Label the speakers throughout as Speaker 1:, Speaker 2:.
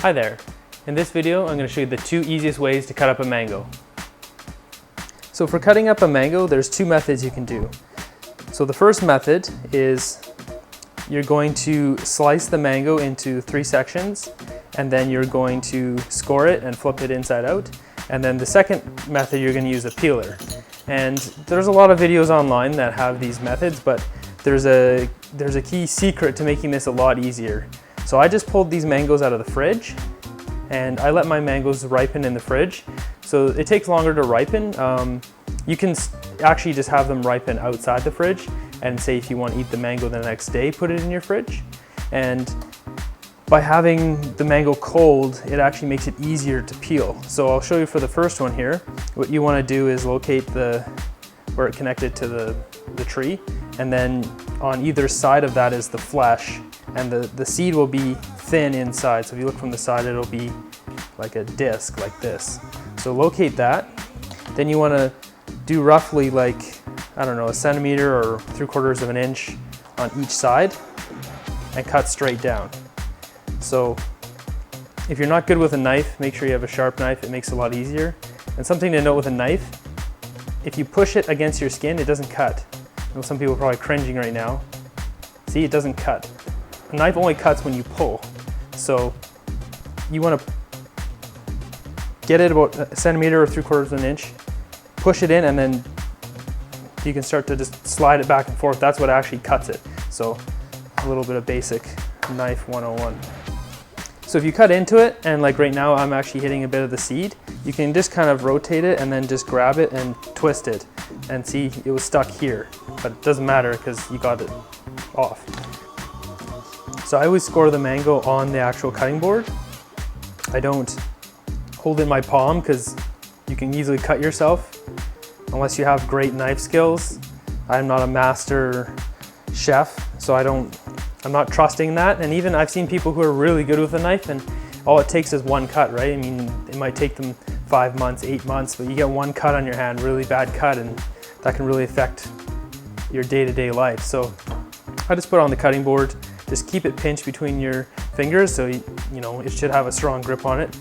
Speaker 1: Hi there. In this video, I'm going to show you the two easiest ways to cut up a mango. So for cutting up a mango, there's two methods you can do. So the first method is you're going to slice the mango into 3 sections, and then you're going to score it and flip it inside out. And then the second method, you're going to use a peeler. And there's a lot of videos online that have these methods, but there's a key secret to making this a lot easier. So I just pulled these mangoes out of the fridge, and I let my mangoes ripen in the fridge. So it takes longer to ripen. You can actually just have them ripen outside the fridge, and say if you want to eat the mango the next day, put it in your fridge. And by having the mango cold, it actually makes it easier to peel. So I'll show you for the first one here. What you want to do is locate where it connected to the tree, and then on either side of that is the flesh, and the seed will be thin inside. So if you look from the side, it'll be like a disc like this. So locate that. Then you want to do roughly like, I don't know, 1 centimeter or 3/4 of an inch on each side, and cut straight down. So if you're not good with a knife, make sure you have a sharp knife. It makes it a lot easier. And something to note with a knife, if you push it against your skin, it doesn't cut. I know some people are probably cringing right now. See, it doesn't cut. A knife only cuts when you pull. So you want to get it about 1 centimeter or 3/4 of an inch, push it in, and then you can start to just slide it back and forth. That's what actually cuts it. So a little bit of basic knife 101. So if you cut into it, and like right now I'm actually hitting a bit of the seed, you can just kind of rotate it and then just grab it and twist it. And see, it was stuck here, but it doesn't matter because you got it off. So I always score the mango on the actual cutting board. I don't hold it in my palm because you can easily cut yourself unless you have great knife skills. I'm not a master chef, so I'm not trusting that. And even I've seen people who are really good with a knife, and all it takes is one cut, right? I mean, it might take them 5 months, 8 months, but you get one cut on your hand, really bad cut, and that can really affect your day-to-day life. So I just put it on the cutting board. Just keep it pinched between your fingers, so you know it should have a strong grip on it,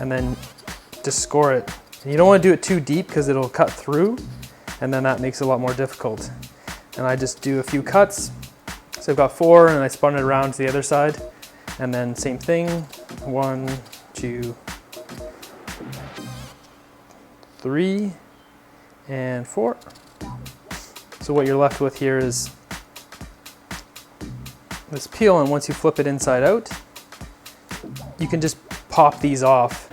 Speaker 1: and then just score it. And you don't want to do it too deep because it'll cut through, and then that makes it a lot more difficult. And I just do a few cuts. So I've got 4, and I spun it around to the other side, and then same thing, 1, 2, 3, and 4. So what you're left with here is this peel, and once you flip it inside out, you can just pop these off.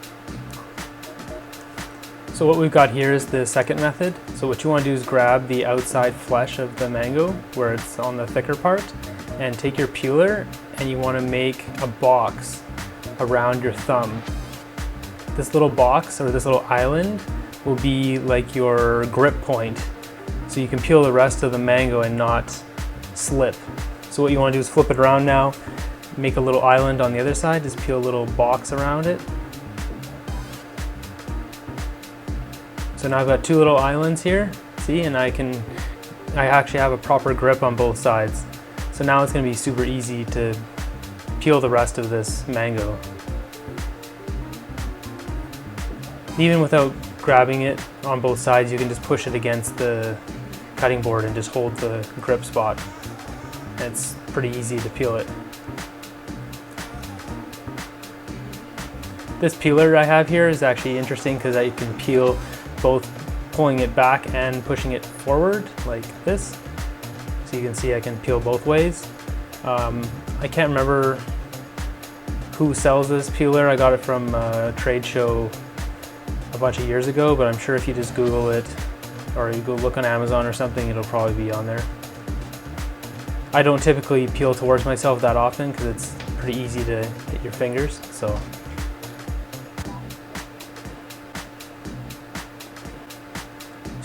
Speaker 1: So what we've got here is the second method. So what you want to do is grab the outside flesh of the mango where it's on the thicker part, and take your peeler, and you want to make a box around your thumb. This little box, or this little island, will be like your grip point, so you can peel the rest of the mango and not slip. So what you want to do is flip it around now, make a little island on the other side, just peel a little box around it. So now I've got 2 little islands here, see, and I actually have a proper grip on both sides. So now it's going to be super easy to peel the rest of this mango. Even without grabbing it on both sides, you can just push it against the cutting board and just hold the grip spot. And it's pretty easy to peel it. This peeler I have here is actually interesting because I can peel both pulling it back and pushing it forward like this. So you can see I can peel both ways. I can't remember who sells this peeler. I got it from a trade show a bunch of years ago, but I'm sure if you just Google it, or you go look on Amazon or something, it'll probably be on there. I don't typically peel towards myself that often because it's pretty easy to hit your fingers. So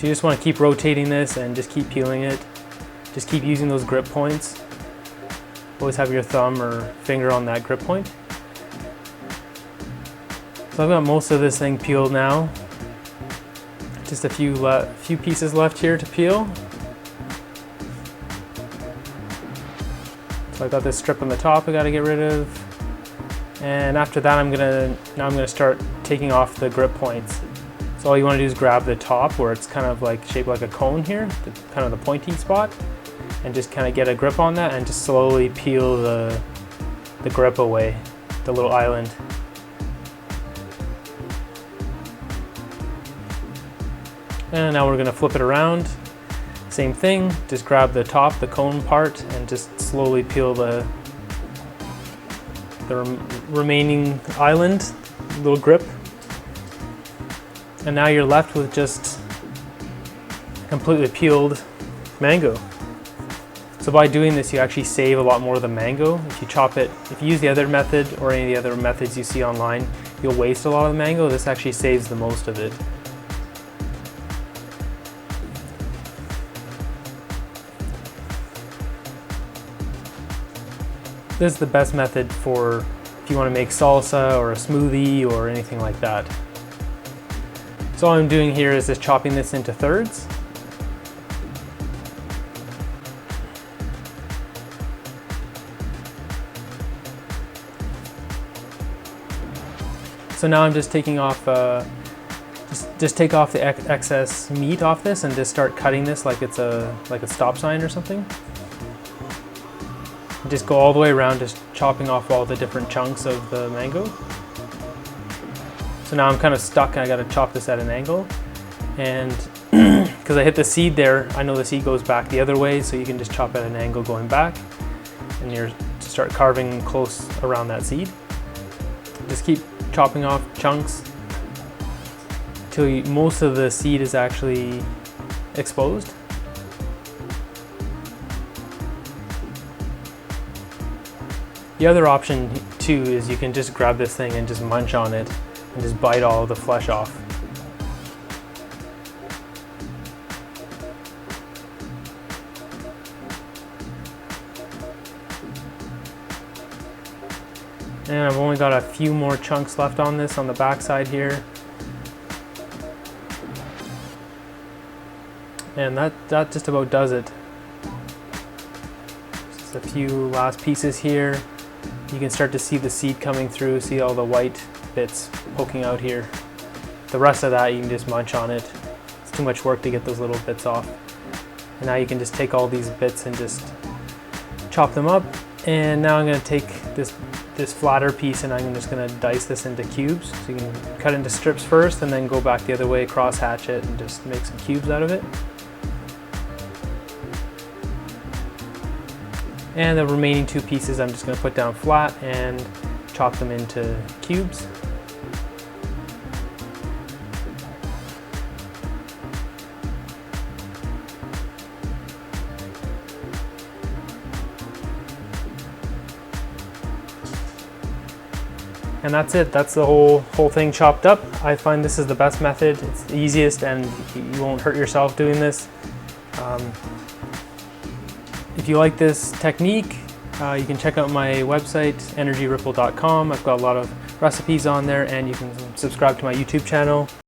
Speaker 1: you just want to keep rotating this and just keep peeling it. Just keep using those grip points. Always have your thumb or finger on that grip point. So I've got most of this thing peeled now. Just a few pieces left here to peel. So I've got this strip on the top I got to get rid of. And after that, I'm gonna start taking off the grip points. So all you want to do is grab the top where it's kind of like shaped like a cone here, kind of the pointy spot, and just kind of get a grip on that and just slowly peel the grip away, the little island. And now we're going to flip it around. Same thing, just grab the top, the cone part, and just slowly peel the remaining island, little grip. And now you're left with just completely peeled mango. So by doing this, you actually save a lot more of the mango. If you chop it, if you use the other method or any of the other methods you see online, you'll waste a lot of the mango. This actually saves the most of it. This is the best method for if you want to make salsa or a smoothie or anything like that. So all I'm doing here is just chopping this into thirds. So now I'm just taking off, just take off the excess meat off this and just start cutting this like it's like a stop sign or something. Just go all the way around, just chopping off all the different chunks of the mango. So now I'm kind of stuck, I gotta chop this at an angle. And because I hit the seed there, I know the seed goes back the other way, so you can just chop at an angle going back. And you start carving close around that seed. Just keep chopping off chunks till most of the seed is actually exposed. The other option too is you can just grab this thing and just munch on it and just bite all the flesh off. And I've only got a few more chunks left on this on the back side here. And that just about does it. Just a few last pieces here. You can start to see the seed coming through, see all the white bits poking out here. The rest of that you can just munch on it. It's too much work to get those little bits off. And now you can just take all these bits and just chop them up. And now I'm going to take this flatter piece and I'm just going to dice this into cubes. So you can cut into strips first and then go back the other way, cross hatch it, and just make some cubes out of it. And the remaining two pieces I'm just going to put down flat and chop them into cubes. And that's it. That's the whole thing chopped up. I find this is the best method. It's the easiest and you won't hurt yourself doing this. If you like this technique, you can check out my website, energyripple.com. I've got a lot of recipes on there, and you can subscribe to my YouTube channel.